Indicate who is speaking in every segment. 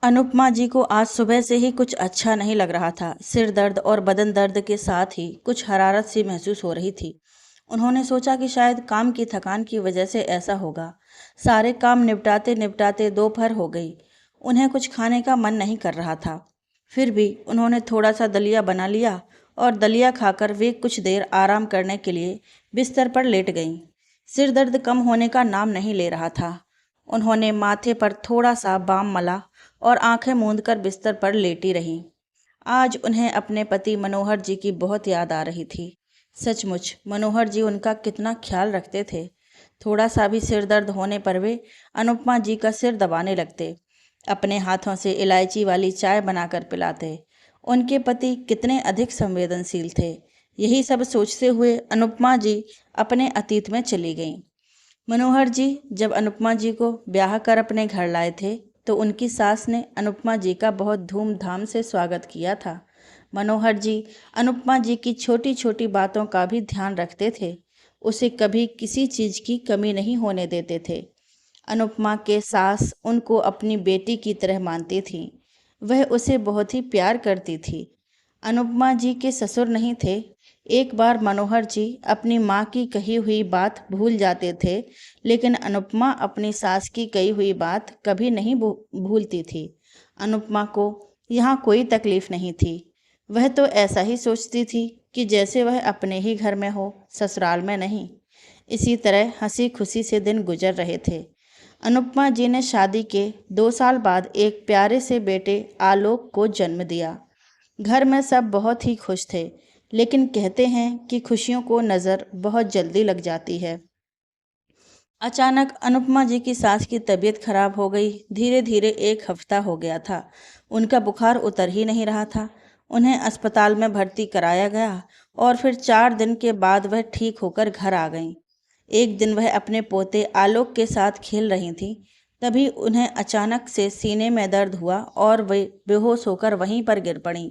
Speaker 1: अनुपमा जी को आज सुबह से ही कुछ अच्छा नहीं लग रहा था। सिर दर्द और बदन दर्द के साथ ही कुछ हरारत सी महसूस हो रही थी। उन्होंने सोचा कि शायद काम की थकान की वजह से ऐसा होगा। सारे काम निपटाते निपटाते दोपहर हो गई। उन्हें कुछ खाने का मन नहीं कर रहा था। फिर भी उन्होंने थोड़ा सा दलिया बना लिया और दलिया खाकर वे कुछ देर आराम करने के लिए बिस्तर पर लेट गईं। सिर दर्द कम होने का नाम नहीं ले रहा था। उन्होंने माथे पर थोड़ा सा बाम मला और आंखें मूंदकर बिस्तर पर लेटी रहीं। आज उन्हें अपने पति मनोहर जी की बहुत याद आ रही थी। सचमुच मनोहर जी उनका कितना ख्याल रखते थे। थोड़ा सा भी सिर दर्द होने पर वे अनुपमा जी का सिर दबाने लगते, अपने हाथों से इलायची वाली चाय बनाकर पिलाते। उनके पति कितने अधिक संवेदनशील थे। यही सब सोचते हुए अनुपमा जी अपने अतीत में चली गईं। मनोहर जी जब अनुपमा जी को ब्याह कर अपने घर लाए थे तो उनकी सास ने अनुपमा जी का बहुत धूमधाम से स्वागत किया था। मनोहर जी अनुपमा जी की छोटी छोटी बातों का भी ध्यान रखते थे। उसे कभी किसी चीज़ की कमी नहीं होने देते थे। अनुपमा के सास उनको अपनी बेटी की तरह मानती थी। वह उसे बहुत ही प्यार करती थी। अनुपमा जी के ससुर नहीं थे। एक बार मनोहर जी अपनी माँ की कही हुई बात भूल जाते थे, लेकिन अनुपमा अपनी सास की कही हुई बात कभी नहीं भूलती थी। अनुपमा को यहाँ कोई तकलीफ नहीं थी। वह तो ऐसा ही सोचती थी कि जैसे वह अपने ही घर में हो, ससुराल में नहीं। इसी तरह हंसी खुशी से दिन गुजर रहे थे। अनुपमा जी ने शादी के 2 साल बाद एक प्यारे से बेटे आलोक को जन्म दिया। घर में सब बहुत ही खुश थे, लेकिन कहते हैं कि खुशियों को नज़र बहुत जल्दी लग जाती है। अचानक अनुपमा जी की सास की तबीयत खराब हो गई। धीरे धीरे 1 हफ्ता हो गया था। उनका बुखार उतर ही नहीं रहा था। उन्हें अस्पताल में भर्ती कराया गया और फिर 4 दिन के बाद वह ठीक होकर घर आ गईं। एक दिन वह अपने पोते आलोक के साथ खेल रही थीं। तभी उन्हें अचानक से सीने में दर्द हुआ और वे बेहोश होकर वहीं पर गिर पड़ीं।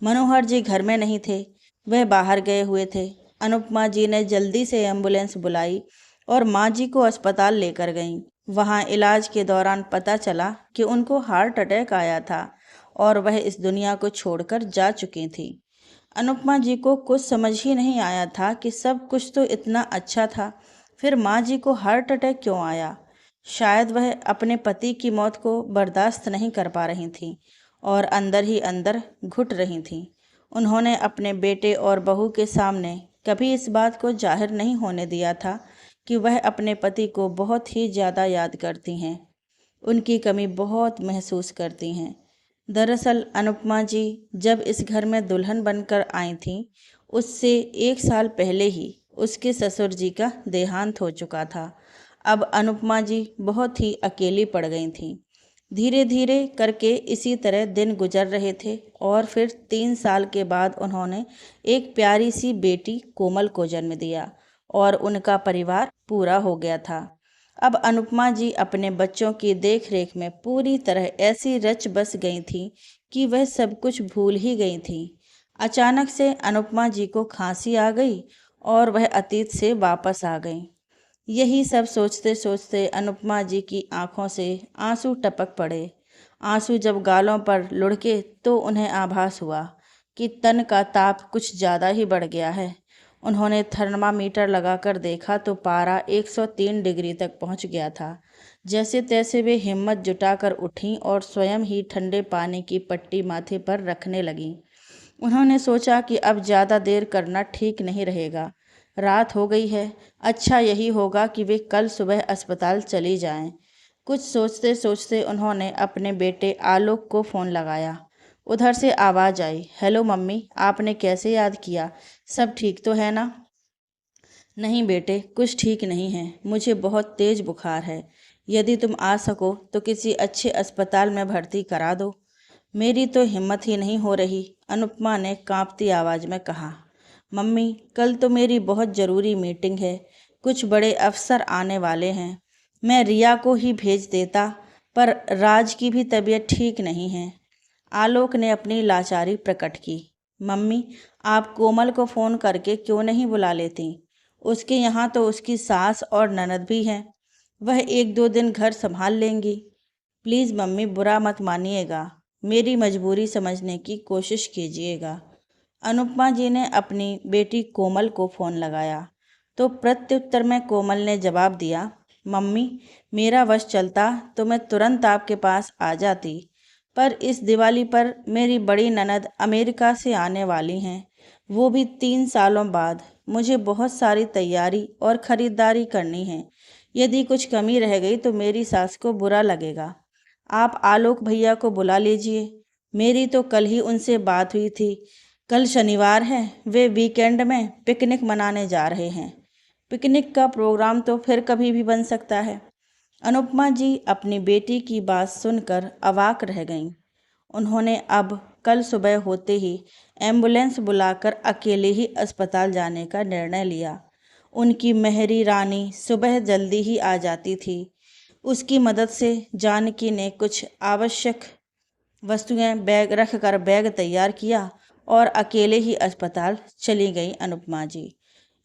Speaker 1: मनोहर जी घर में नहीं थे, वह बाहर गए हुए थे। अनुपमा जी ने जल्दी से एम्बुलेंस बुलाई और माँ जी को अस्पताल लेकर गईं। वहाँ इलाज के दौरान पता चला कि उनको हार्ट अटैक आया था और वह इस दुनिया को छोड़कर जा चुकी थी। अनुपमा जी को कुछ समझ ही नहीं आया था कि सब कुछ तो इतना अच्छा था, फिर माँ जी को हार्ट अटैक क्यों आया। शायद वह अपने पति की मौत को बर्दाश्त नहीं कर पा रही थीं और अंदर ही अंदर घुट रही थीं। उन्होंने अपने बेटे और बहू के सामने कभी इस बात को जाहिर नहीं होने दिया था कि वह अपने पति को बहुत ही ज़्यादा याद करती हैं, उनकी कमी बहुत महसूस करती हैं। दरअसल अनुपमा जी जब इस घर में दुल्हन बनकर आई थीं, उससे 1 साल पहले ही उसके ससुर जी का देहांत हो चुका था। अब अनुपमा जी बहुत ही अकेली पड़ गई थीं। धीरे धीरे करके इसी तरह दिन गुजर रहे थे और फिर 3 साल के बाद उन्होंने एक प्यारी सी बेटी कोमल को जन्म दिया और उनका परिवार पूरा हो गया था। अब अनुपमा जी अपने बच्चों की देख-रेख में पूरी तरह ऐसी रच बस गई थीं कि वह सब कुछ भूल ही गई थीं। अचानक से अनुपमा जी को खांसी आ गई और वह अतीत से वापस आ गईं। यही सब सोचते सोचते अनुपमा जी की आंखों से आंसू टपक पड़े। आंसू जब गालों पर लुढ़के तो उन्हें आभास हुआ कि तन का ताप कुछ ज़्यादा ही बढ़ गया है। उन्होंने थर्मामीटर लगाकर देखा तो पारा 103 डिग्री तक पहुंच गया था। जैसे तैसे वे हिम्मत जुटाकर उठीं और स्वयं ही ठंडे पानी की पट्टी माथे पर रखने लगीं। उन्होंने सोचा कि अब ज़्यादा देर करना ठीक नहीं रहेगा। रात हो गई है, अच्छा यही होगा कि वे कल सुबह अस्पताल चली जाएं। कुछ सोचते सोचते उन्होंने अपने बेटे आलोक को फ़ोन लगाया। उधर से आवाज़ आई, हेलो मम्मी, आपने कैसे याद किया? सब ठीक तो है ना? नहीं बेटे, कुछ ठीक नहीं है। मुझे बहुत तेज बुखार है। यदि तुम आ सको तो किसी अच्छे अस्पताल में भर्ती करा दो। मेरी तो हिम्मत ही नहीं हो रही, अनुपमा ने कांपती आवाज़ में कहा। मम्मी, कल तो मेरी बहुत ज़रूरी मीटिंग है। कुछ बड़े अफसर आने वाले हैं। मैं रिया को ही भेज देता, पर राज की भी तबीयत ठीक नहीं है। आलोक ने अपनी लाचारी प्रकट की। मम्मी, आप कोमल को फ़ोन करके क्यों नहीं बुला लेती? उसके यहाँ तो उसकी सास और ननद भी हैं। वह 1-2 दिन घर संभाल लेंगी। प्लीज़ मम्मी, बुरा मत मानिएगा, मेरी मजबूरी समझने की कोशिश कीजिएगा। अनुपमा जी ने अपनी बेटी कोमल को फ़ोन लगाया तो प्रत्युत्तर में कोमल ने जवाब दिया, मम्मी, मेरा वश चलता तो मैं तुरंत आपके पास आ जाती, पर इस दिवाली पर मेरी बड़ी ननद अमेरिका से आने वाली हैं, वो भी 3 सालों बाद। मुझे बहुत सारी तैयारी और ख़रीदारी करनी है। यदि कुछ कमी रह गई तो मेरी सास को बुरा लगेगा। आप आलोक भैया को बुला लीजिए। मेरी तो कल ही उनसे बात हुई थी। कल शनिवार है, वे वीकेंड में पिकनिक मनाने जा रहे हैं। पिकनिक का प्रोग्राम तो फिर कभी भी बन सकता है। अनुपमा जी अपनी बेटी की बात सुनकर अवाक रह गईं। उन्होंने अब कल सुबह होते ही एम्बुलेंस बुलाकर अकेले ही अस्पताल जाने का निर्णय लिया। उनकी मेहरी रानी सुबह जल्दी ही आ जाती थी। उसकी मदद से जानकी ने कुछ आवश्यक वस्तुएं बैग रख कर बैग तैयार किया और अकेले ही अस्पताल चली गई अनुपमा जी।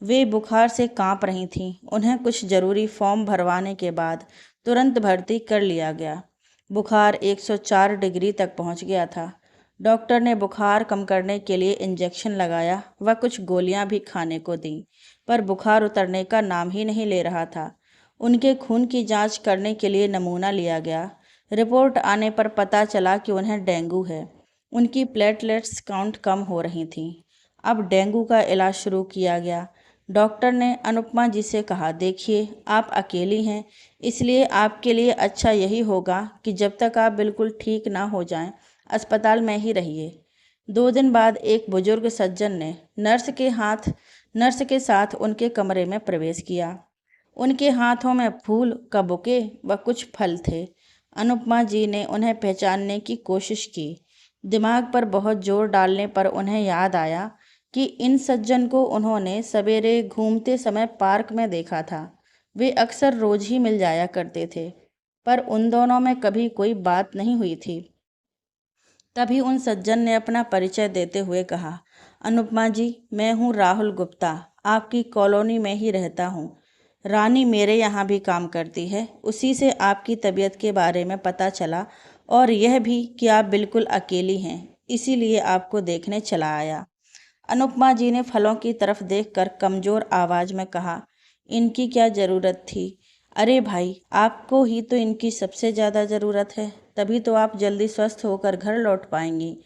Speaker 1: वे बुखार से कांप रही थीं। उन्हें कुछ जरूरी फॉर्म भरवाने के बाद तुरंत भर्ती कर लिया गया। बुखार 104 डिग्री तक पहुंच गया था। डॉक्टर ने बुखार कम करने के लिए इंजेक्शन लगाया व कुछ गोलियां भी खाने को दी, पर बुखार उतरने का नाम ही नहीं ले रहा था। उनके खून की जांच करने के लिए नमूना लिया गया। रिपोर्ट आने पर पता चला कि उन्हें डेंगू है। उनकी प्लेटलेट्स काउंट कम हो रही थीं। अब डेंगू का इलाज शुरू किया गया। डॉक्टर ने अनुपमा जी से कहा, देखिए, आप अकेली हैं, इसलिए आपके लिए अच्छा यही होगा कि जब तक आप बिल्कुल ठीक ना हो जाएं, अस्पताल में ही रहिए। 2 दिन बाद एक बुजुर्ग सज्जन ने नर्स के साथ उनके कमरे में प्रवेश किया। उनके हाथों में फूल का बुके व कुछ फल थे। अनुपमा जी ने उन्हें पहचानने की कोशिश की। दिमाग पर बहुत जोर डालने पर उन्हें याद आया कि इन सज्जन को उन्होंने सवेरे घूमते समय पार्क में देखा था। वे अक्सर रोज ही मिल जाया करते थे, पर उन दोनों में कभी कोई बात नहीं हुई थी। तभी उन सज्जन ने अपना परिचय देते हुए कहा, अनुपमा जी, मैं हूँ राहुल गुप्ता, आपकी कॉलोनी में ही रहता हूँ। रानी मेरे यहाँ भी काम करती है। उसी से आपकी तबीयत के बारे में पता चला और यह भी कि आप बिल्कुल अकेली हैं, इसीलिए आपको देखने चला आया। अनुपमा जी ने फलों की तरफ देखकर कमज़ोर आवाज़ में कहा, इनकी क्या ज़रूरत थी? अरे भाई, आपको ही तो इनकी सबसे ज़्यादा ज़रूरत है, तभी तो आप जल्दी स्वस्थ होकर घर लौट पाएंगी।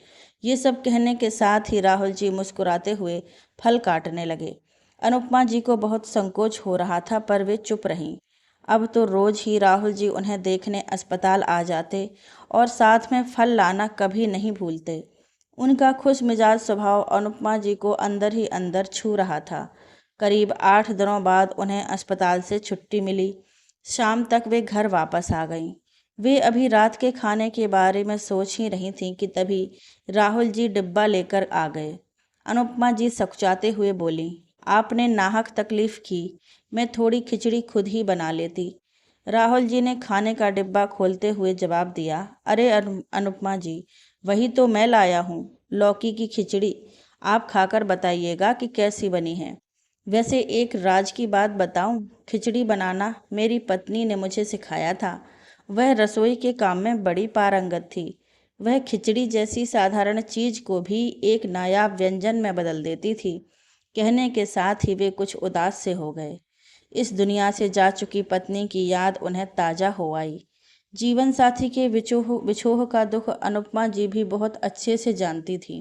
Speaker 1: ये सब कहने के साथ ही राहुल जी मुस्कुराते हुए फल काटने लगे। अनुपमा जी को बहुत संकोच हो रहा था, पर वे चुप रहीं। अब तो रोज ही राहुल जी उन्हें देखने अस्पताल आ जाते और साथ में फल लाना कभी नहीं भूलते। उनका खुश मिजाज स्वभाव अनुपमा जी को अंदर ही अंदर छू रहा था। करीब 8 दिनों बाद उन्हें अस्पताल से छुट्टी मिली। शाम तक वे घर वापस आ गईं। वे अभी रात के खाने के बारे में सोच ही रही थीं कि तभी राहुल जी डिब्बा लेकर आ गए। अनुपमा जी सकुचाते हुए बोली, आपने नाहक तकलीफ की, मैं थोड़ी खिचड़ी खुद ही बना लेती। राहुल जी ने खाने का डिब्बा खोलते हुए जवाब दिया, अरे अनुपमा जी, वही तो मैं लाया हूँ, लौकी की खिचड़ी। आप खाकर बताइएगा कि कैसी बनी है। वैसे एक राज की बात बताऊं, खिचड़ी बनाना मेरी पत्नी ने मुझे सिखाया था। वह रसोई के काम में बड़ी पारंगत थी। वह खिचड़ी जैसी साधारण चीज को भी एक नायाब व्यंजन में बदल देती थी। कहने के साथ ही वे कुछ उदास से हो गए। इस दुनिया से जा चुकी पत्नी की याद उन्हें ताजा हो आई। जीवन साथी के विछोह का दुख अनुपमा जी भी बहुत अच्छे से जानती थी।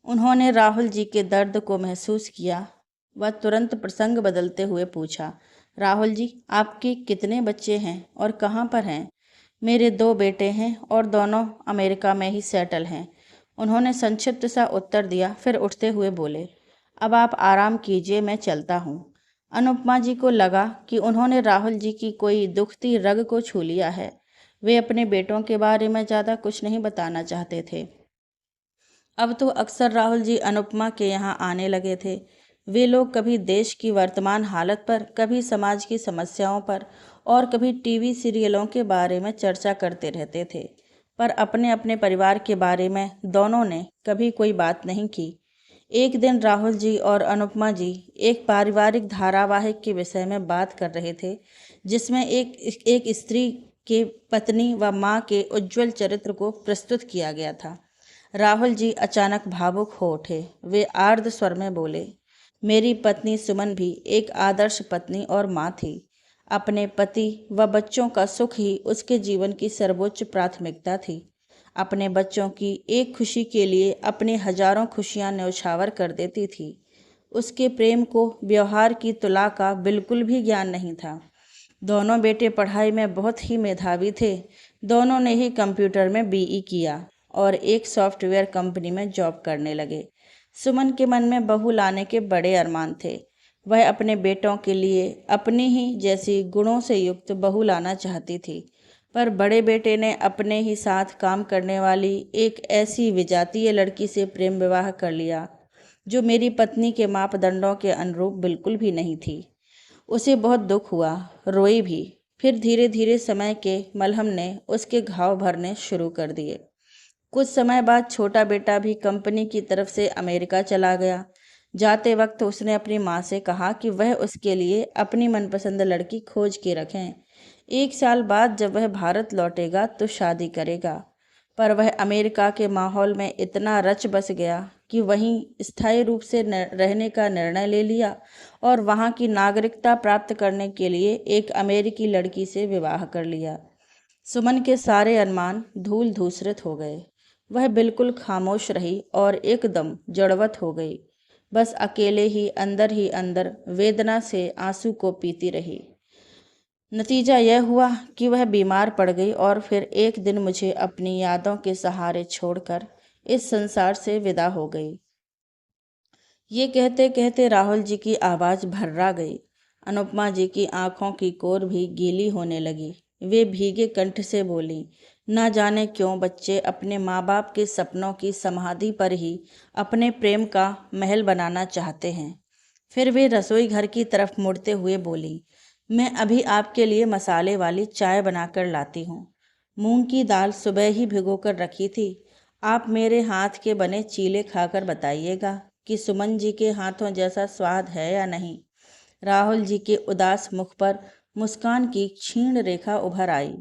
Speaker 1: उन्होंने राहुल जी के दर्द को महसूस किया। वह तुरंत प्रसंग बदलते हुए पूछा, राहुल जी, आपके कितने बच्चे हैं और कहाँ पर हैं? मेरे 2 बेटे हैं और दोनों अमेरिका में ही सेटल हैं। उन्होंने संक्षिप्त सा उत्तर दिया, फिर उठते हुए बोले, अब आप आराम कीजिए, मैं चलता हूँ। अनुपमा जी को लगा कि उन्होंने राहुल जी की कोई दुखती रग को छू लिया है। वे अपने बेटों के बारे में ज़्यादा कुछ नहीं बताना चाहते थे। अब तो अक्सर राहुल जी अनुपमा के यहाँ आने लगे थे। वे लोग कभी देश की वर्तमान हालत पर, कभी समाज की समस्याओं पर और कभी टीवी सीरियलों के बारे में चर्चा करते रहते थे, पर अपने अपने परिवार के बारे में दोनों ने कभी कोई बात नहीं की। एक दिन राहुल जी और अनुपमा जी एक पारिवारिक धारावाहिक के विषय में बात कर रहे थे, जिसमें एक स्त्री के पत्नी व माँ के उज्जवल चरित्र को प्रस्तुत किया गया था। राहुल जी अचानक भावुक हो उठे। वे आर्द्र स्वर में बोले, मेरी पत्नी सुमन भी एक आदर्श पत्नी और माँ थी। अपने पति व बच्चों का सुख ही उसके जीवन की सर्वोच्च प्राथमिकता थी। अपने बच्चों की एक खुशी के लिए अपनी हजारों खुशियाँ न्यौछावर कर देती थी। उसके प्रेम को व्यवहार की तुला का बिल्कुल भी ज्ञान नहीं था। दोनों बेटे पढ़ाई में बहुत ही मेधावी थे। दोनों ने ही कंप्यूटर में बीई किया और एक सॉफ्टवेयर कंपनी में जॉब करने लगे। सुमन के मन में बहू लाने के बड़े अरमान थे। वह अपने बेटों के लिए अपनी ही जैसी गुणों से युक्त बहू लाना चाहती थी, पर बड़े बेटे ने अपने ही साथ काम करने वाली एक ऐसी विजातीय लड़की से प्रेम विवाह कर लिया जो मेरी पत्नी के मापदंडों के अनुरूप बिल्कुल भी नहीं थी। उसे बहुत दुख हुआ, रोई भी। फिर धीरे धीरे समय के मलहम ने उसके घाव भरने शुरू कर दिए। कुछ समय बाद छोटा बेटा भी कंपनी की तरफ से अमेरिका चला गया। जाते वक्त उसने अपनी माँ से कहा कि वह उसके लिए अपनी मनपसंद लड़की खोज के रखें। 1 साल बाद जब वह भारत लौटेगा तो शादी करेगा। पर वह अमेरिका के माहौल में इतना रच बस गया कि वहीं स्थायी रूप से रहने का निर्णय ले लिया और वहाँ की नागरिकता प्राप्त करने के लिए एक अमेरिकी लड़की से विवाह कर लिया। सुमन के सारे अनुमान धूल धूसरित हो गए। वह बिल्कुल खामोश रही और एकदम जड़वत हो गई। बस अकेले ही अंदर वेदना से आंसू को पीती रही। नतीजा यह हुआ कि वह बीमार पड़ गई और फिर एक दिन मुझे अपनी यादों के सहारे छोड़कर इस संसार से विदा हो गई। ये कहते कहते राहुल जी की आवाज़ भर्रा गई। अनुपमा जी की आंखों की कोर भी गीली होने लगी। वे भीगे कंठ से बोली, ना जाने क्यों बच्चे अपने माँ बाप के सपनों की समाधि पर ही अपने प्रेम का महल बनाना चाहते हैं। फिर वे रसोई घर की तरफ मुड़ते हुए बोली, मैं अभी आपके लिए मसाले वाली चाय बनाकर लाती हूँ। मूंग की दाल सुबह ही भिगोकर रखी थी। आप मेरे हाथ के बने चीले खाकर बताइएगा कि सुमन जी के हाथों जैसा स्वाद है या नहीं। राहुल जी के उदास मुख पर मुस्कान की क्षीण रेखा उभर आई।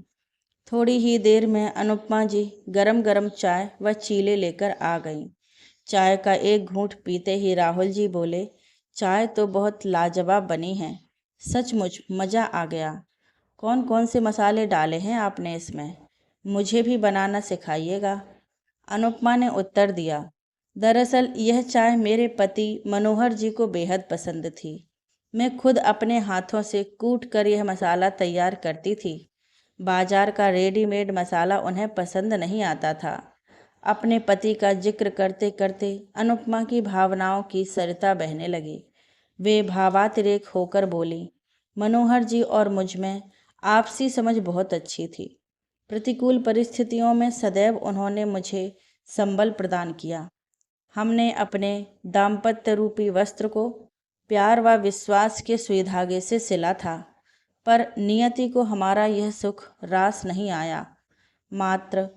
Speaker 1: थोड़ी ही देर में अनुपमा जी गरम गरम चाय व चीले लेकर आ गईं। चाय का एक घूंट पीते ही राहुल जी बोले, चाय तो बहुत लाजवाब बनी है, सचमुच मज़ा आ गया। कौन कौन से मसाले डाले हैं आपने इसमें? मुझे भी बनाना सिखाइएगा। अनुपमा ने उत्तर दिया, दरअसल यह चाय मेरे पति मनोहर जी को बेहद पसंद थी। मैं खुद अपने हाथों से कूट कर यह मसाला तैयार करती थी। बाजार का रेडीमेड मसाला उन्हें पसंद नहीं आता था। अपने पति का जिक्र करते करते अनुपमा की भावनाओं की सरिता बहने लगी। वे भावातिरेक होकर बोली, मनोहर जी और मुझ में आपसी समझ बहुत अच्छी थी। प्रतिकूल परिस्थितियों में सदैव उन्होंने मुझे संबल प्रदान किया। हमने अपने दाम्पत्य रूपी वस्त्र को प्यार व विश्वास के सुई धागे से सिला था, पर नियति को हमारा यह सुख रास नहीं आया। मात्र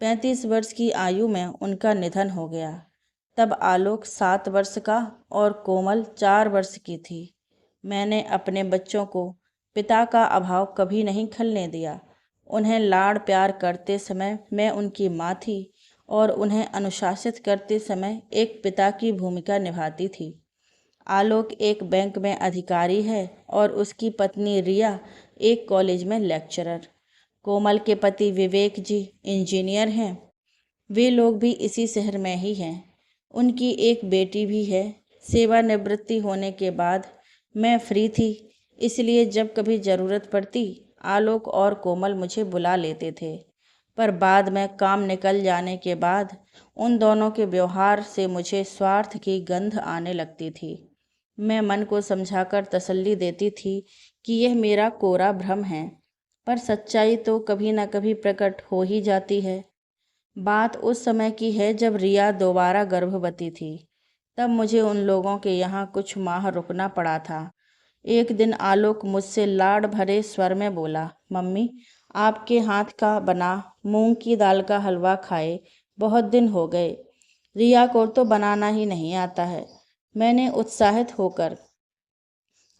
Speaker 1: 35 वर्ष की आयु में उनका निधन हो गया। तब आलोक 7 वर्ष का और कोमल 4 वर्ष की थी। मैंने अपने बच्चों को पिता का अभाव कभी नहीं खलने दिया। उन्हें लाड़ प्यार करते समय मैं उनकी माँ थी और उन्हें अनुशासित करते समय एक पिता की भूमिका निभाती थी। आलोक एक बैंक में अधिकारी है और उसकी पत्नी रिया एक कॉलेज में लेक्चरर। कोमल के पति विवेक जी इंजीनियर हैं। वे लोग भी इसी शहर में ही हैं। उनकी एक बेटी भी है। सेवानिवृत्ति होने के बाद मैं फ्री थी, इसलिए जब कभी ज़रूरत पड़ती आलोक और कोमल मुझे बुला लेते थे। पर बाद में काम निकल जाने के बाद उन दोनों के व्यवहार से मुझे स्वार्थ की गंध आने लगती थी। मैं मन को समझाकर तसल्ली देती थी कि यह मेरा कोरा भ्रम है, पर सच्चाई तो कभी न कभी प्रकट हो ही जाती है। बात उस समय की है जब रिया दोबारा गर्भवती थी। तब मुझे उन लोगों के यहाँ कुछ माह रुकना पड़ा था। एक दिन आलोक मुझसे लाड भरे स्वर में बोला, मम्मी, आपके हाथ का बना मूंग की दाल का हलवा खाए बहुत दिन हो गए। रिया को तो बनाना ही नहीं आता है। मैंने उत्साहित होकर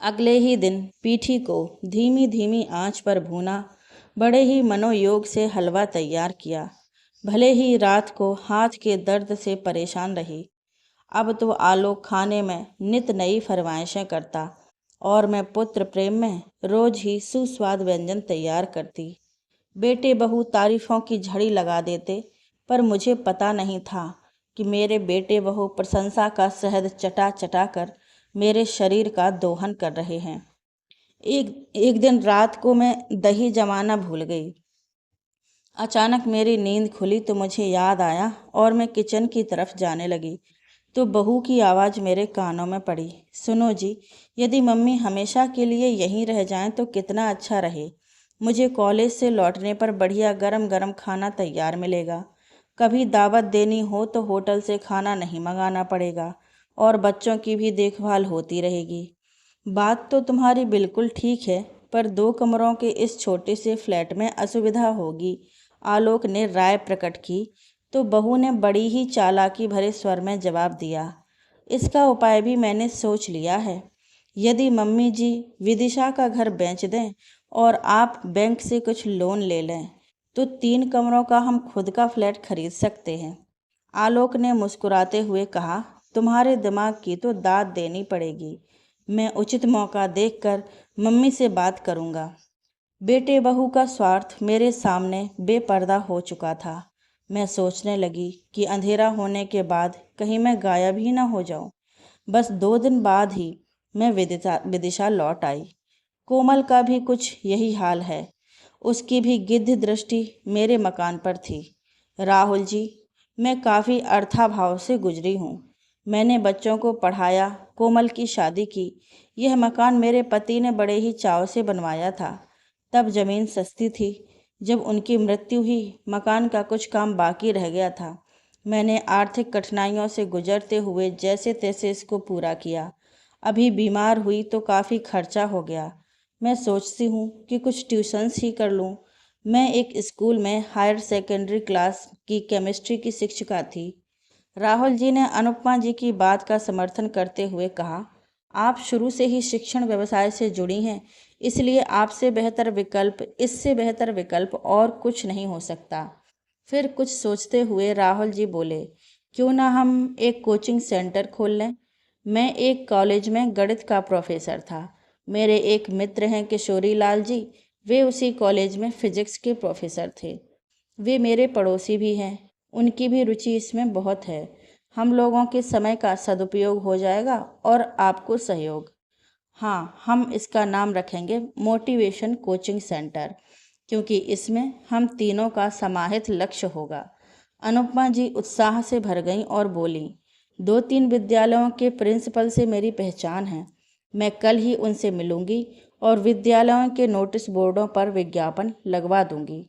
Speaker 1: अगले ही दिन पीठी को धीमी धीमी आंच पर भूना। बड़े ही मनोयोग से हलवा तैयार किया। भले ही रात को हाथ के दर्द से परेशान रही, अब तो आलोक खाने में नित नई फरमाइशें करता और मैं पुत्र प्रेम में रोज ही सुस्वाद व्यंजन तैयार करती। बेटे बहू तारीफों की झड़ी लगा देते, पर मुझे पता नहीं था कि मेरे बेटे बहू प्रशंसा का शहद चटा चटा कर मेरे शरीर का दोहन कर रहे हैं। एक एक दिन रात को मैं दही जमाना भूल गई। अचानक मेरी नींद खुली तो मुझे याद आया और मैं किचन की तरफ जाने लगी तो बहू की आवाज़ मेरे कानों में पड़ी। सुनो जी, यदि मम्मी हमेशा के लिए यहीं रह जाएं तो कितना अच्छा रहे। मुझे कॉलेज से लौटने पर बढ़िया गरम गरम खाना तैयार मिलेगा। कभी दावत देनी हो तो होटल से खाना नहीं मंगाना पड़ेगा और बच्चों की भी देखभाल होती रहेगी। बात तो तुम्हारी बिल्कुल ठीक है, पर 2 कमरों के इस छोटे से फ्लैट में असुविधा होगी। आलोक ने राय प्रकट की तो बहू ने बड़ी ही चालाकी भरे स्वर में जवाब दिया, इसका उपाय भी मैंने सोच लिया है। यदि मम्मी जी विदिशा का घर बेच दें और आप बैंक से कुछ लोन ले लें तो 3 कमरों का हम खुद का फ्लैट खरीद सकते हैं। आलोक ने मुस्कुराते हुए कहा, तुम्हारे दिमाग की तो दाद देनी पड़ेगी। मैं उचित मौका देखकर मम्मी से बात करूंगा। बेटे बहू का स्वार्थ मेरे सामने बेपर्दा हो चुका था। मैं सोचने लगी कि अंधेरा होने के बाद कहीं मैं गायब ही ना हो जाऊं। बस 2 दिन बाद ही मैं विदिशा लौट आई। कोमल का भी कुछ यही हाल है। उसकी भी गिद्ध दृष्टि मेरे मकान पर थी। राहुल जी, मैं काफ़ी अर्थाभाव से गुजरी हूँ। मैंने बच्चों को पढ़ाया, कोमल की शादी की। यह मकान मेरे पति ने बड़े ही चाव से बनवाया था। तब जमीन सस्ती थी। जब उनकी मृत्यु हुई, मकान का कुछ काम बाकी रह गया था। मैंने आर्थिक कठिनाइयों से गुजरते हुए जैसे तैसे इसको पूरा किया। अभी बीमार हुई तो काफ़ी खर्चा हो गया। मैं सोचती हूँ कि कुछ ट्यूशन्स ही कर लूँ। मैं एक स्कूल में हायर सेकेंडरी क्लास की केमिस्ट्री की शिक्षिका थी। राहुल जी ने अनुपमा जी की बात का समर्थन करते हुए कहा, आप शुरू से ही शिक्षण व्यवसाय से जुड़ी हैं, इसलिए आपसे बेहतर विकल्प, इससे बेहतर विकल्प और कुछ नहीं हो सकता। फिर कुछ सोचते हुए राहुल जी बोले, क्यों ना हम एक कोचिंग सेंटर खोल लें। मैं एक कॉलेज में गणित का प्रोफेसर था। मेरे एक मित्र हैं किशोरी लाल जी, वे उसी कॉलेज में फिजिक्स के प्रोफेसर थे। वे मेरे पड़ोसी भी हैं। उनकी भी रुचि इसमें बहुत है। हम लोगों के समय का सदुपयोग हो जाएगा और आपको सहयोग। हाँ, हम इसका नाम रखेंगे मोटिवेशन कोचिंग सेंटर, क्योंकि इसमें हम तीनों का समाहित लक्ष्य होगा। अनुपमा जी उत्साह से भर गईं और बोलीं, 2-3 विद्यालयों के प्रिंसिपल से मेरी पहचान है। मैं कल ही उनसे मिलूंगी और विद्यालयों के नोटिस बोर्डों पर विज्ञापन लगवा दूंगी।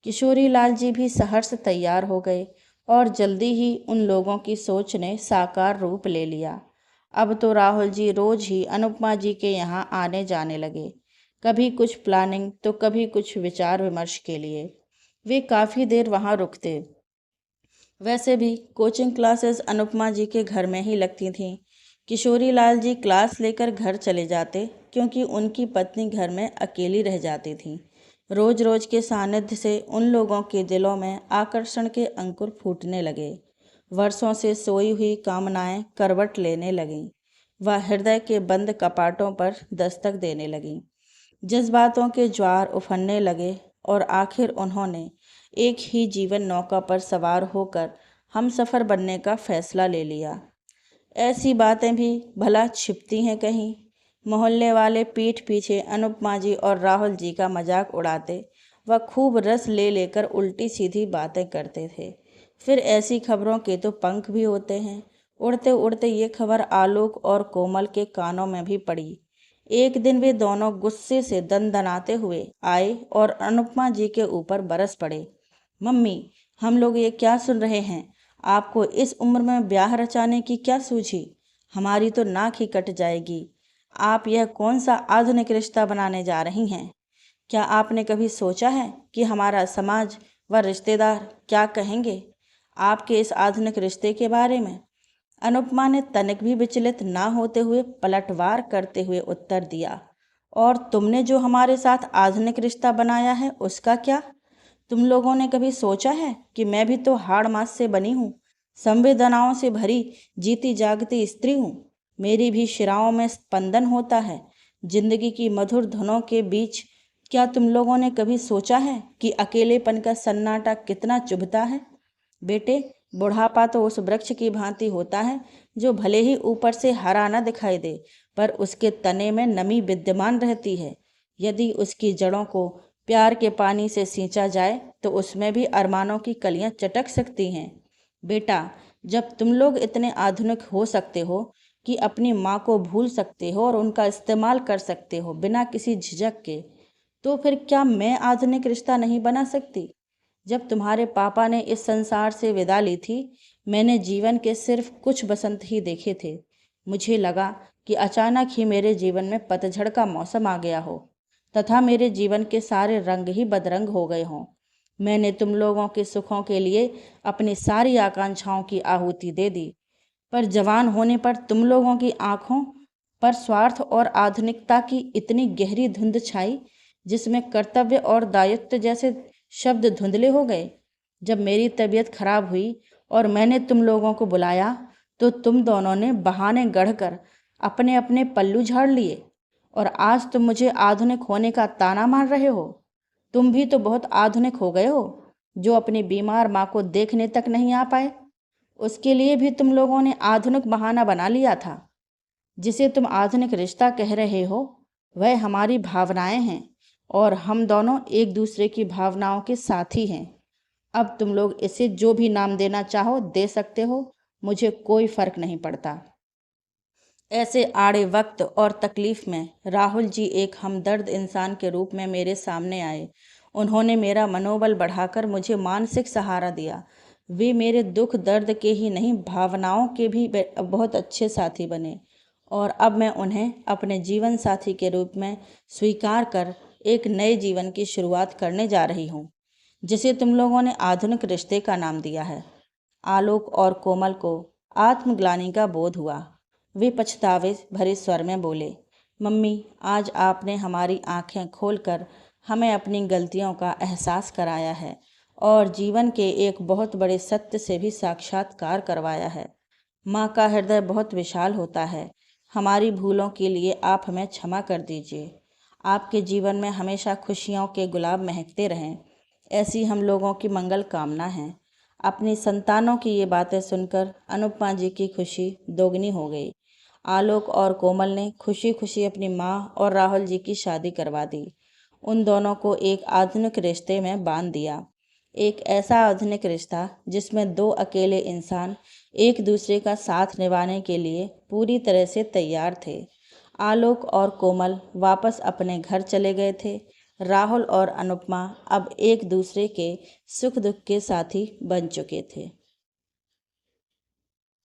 Speaker 1: किशोरी लाल जी भी सहर्ष तैयार हो गए और जल्दी ही उन लोगों की सोच ने साकार रूप ले लिया। अब तो राहुल जी रोज ही अनुपमा जी के यहाँ आने जाने लगे, कभी कुछ प्लानिंग तो कभी कुछ विचार विमर्श के लिए। वे काफ़ी देर वहाँ रुकते। वैसे भी कोचिंग क्लासेस अनुपमा जी के घर में ही लगती थीं। किशोरी लाल जी क्लास लेकर घर चले जाते क्योंकि उनकी पत्नी घर में अकेली रह जाती थी। रोज रोज के सानिध्य से उन लोगों के दिलों में आकर्षण के अंकुर फूटने लगे। वर्षों से सोई हुई कामनाएं करवट लेने लगीं। वह हृदय के बंद कपाटों पर दस्तक देने लगीं। जज्बातों के ज्वार उफनने लगे और आखिर उन्होंने एक ही जीवन नौका पर सवार होकर हमसफ़र बनने का फैसला ले लिया। ऐसी बातें भी भला छिपती हैं कहीं। मोहल्ले वाले पीठ पीछे अनुपमा जी और राहुल जी का मजाक उड़ाते व खूब रस ले लेकर उल्टी सीधी बातें करते थे। फिर ऐसी खबरों के तो पंख भी होते हैं। उड़ते उड़ते ये खबर आलोक और कोमल के कानों में भी पड़ी। एक दिन वे दोनों गुस्से से दनदनाते हुए आए और अनुपमा जी के ऊपर बरस पड़े। मम्मी, हम लोग ये क्या सुन रहे हैं? आपको इस उम्र में ब्याह रचाने की क्या सूझी? हमारी तो नाक ही कट जाएगी। आप यह कौन सा आधुनिक रिश्ता बनाने जा रही हैं? क्या आपने कभी सोचा है कि हमारा समाज व रिश्तेदार क्या कहेंगे आपके इस आधुनिक रिश्ते के बारे में? अनुपमा ने तनिक भी विचलित ना होते हुए पलटवार करते हुए उत्तर दिया और तुमने जो हमारे साथ आधुनिक रिश्ता बनाया है उसका क्या? तुम लोगों ने कभी सोचा है कि मैं भी तो हाड़ मांस से बनी हूँ, संवेदनाओं से भरी जीती जागती स्त्री हूँ। मेरी भी शिराओं में स्पंदन होता है जिंदगी की मधुर धुनों के बीच। क्या तुम लोगों ने कभी सोचा है कि अकेलेपन का सन्नाटा कितना चुभता है? बेटे, बुढ़ापा तो उस वृक्ष की भांति होता है जो भले ही ऊपर से हरा न दिखाई दे, पर उसके तने में नमी विद्यमान रहती है। यदि उसकी जड़ों को प्यार के पानी से सींचा जाए तो उसमें भी अरमानों की कलियां चटक सकती हैं। बेटा, जब तुम लोग इतने आधुनिक हो सकते हो कि अपनी माँ को भूल सकते हो और उनका इस्तेमाल कर सकते हो बिना किसी झिझक के, तो फिर क्या मैं आधुनिक रिश्ता नहीं बना सकती? जब तुम्हारे पापा ने इस संसार से विदा ली थी, मैंने जीवन के सिर्फ कुछ बसंत ही देखे थे। मुझे लगा कि अचानक ही मेरे जीवन में पतझड़ का मौसम आ गया हो तथा मेरे जीवन के सारे रंग ही बदरंग हो गए हों। मैंने तुम लोगों के सुखों के लिए अपनी सारी आकांक्षाओं की आहुति दे दी, पर जवान होने पर तुम लोगों की आंखों पर स्वार्थ और आधुनिकता की इतनी गहरी धुंध छाई, जिसमें कर्तव्य और दायित्व जैसे शब्द धुंधले हो गए। जब मेरी तबीयत खराब हुई और मैंने तुम लोगों को बुलाया, तो तुम दोनों ने बहाने गढ़कर अपने अपने पल्लू झाड़ लिए और आज तुम मुझे आधुनिक होने का ताना मार रहे हो। तुम भी तो बहुत आधुनिक हो गए हो, जो अपनी बीमार माँ को देखने तक नहीं आ पाए। उसके लिए भी तुम लोगों ने आधुनिक बहाना बना लिया था। जिसे तुम आधुनिक रिश्ता कह रहे हो, वह हमारी भावनाएं हैं और हम दोनों एक दूसरे की भावनाओं के साथी हैं। अब तुम लोग इसे जो भी नाम देना चाहो दे सकते हो, मुझे कोई फर्क नहीं पड़ता। ऐसे आड़े वक्त और तकलीफ में राहुल जी एक हमदर्द इंसान के रूप में मेरे सामने आए। उन्होंने मेरा मनोबल बढ़ाकर मुझे मानसिक सहारा दिया। वे मेरे दुख दर्द के ही नहीं, भावनाओं के भी बहुत अच्छे साथी बने और अब मैं उन्हें अपने जीवन साथी के रूप में स्वीकार कर एक नए जीवन की शुरुआत करने जा रही हूँ, जिसे तुम लोगों ने आधुनिक रिश्ते का नाम दिया है। आलोक और कोमल को आत्मग्लानि का बोध हुआ। वे पछतावे भरे स्वर में बोले, मम्मी, आज आपने हमारी आंखें खोलकर हमें अपनी गलतियों का एहसास कराया है और जीवन के एक बहुत बड़े सत्य से भी साक्षात्कार करवाया है। माँ का हृदय बहुत विशाल होता है। हमारी भूलों के लिए आप हमें क्षमा कर दीजिए। आपके जीवन में हमेशा खुशियों के गुलाब महकते रहें, ऐसी हम लोगों की मंगल कामना है। अपनी संतानों की ये बातें सुनकर अनुपमा जी की खुशी दोगुनी हो गई। आलोक और कोमल ने खुशी खुशी अपनी माँ और राहुल जी की शादी करवा दी। उन दोनों को एक आधुनिक रिश्ते में बांध दिया। एक ऐसा आधुनिक रिश्ता जिसमें दो अकेले इंसान एक दूसरे का साथ निभाने के लिए पूरी तरह से तैयार थे। आलोक और कोमल वापस अपने घर चले गए थे। राहुल और अनुपमा अब एक दूसरे के सुख दुख के साथी बन चुके थे।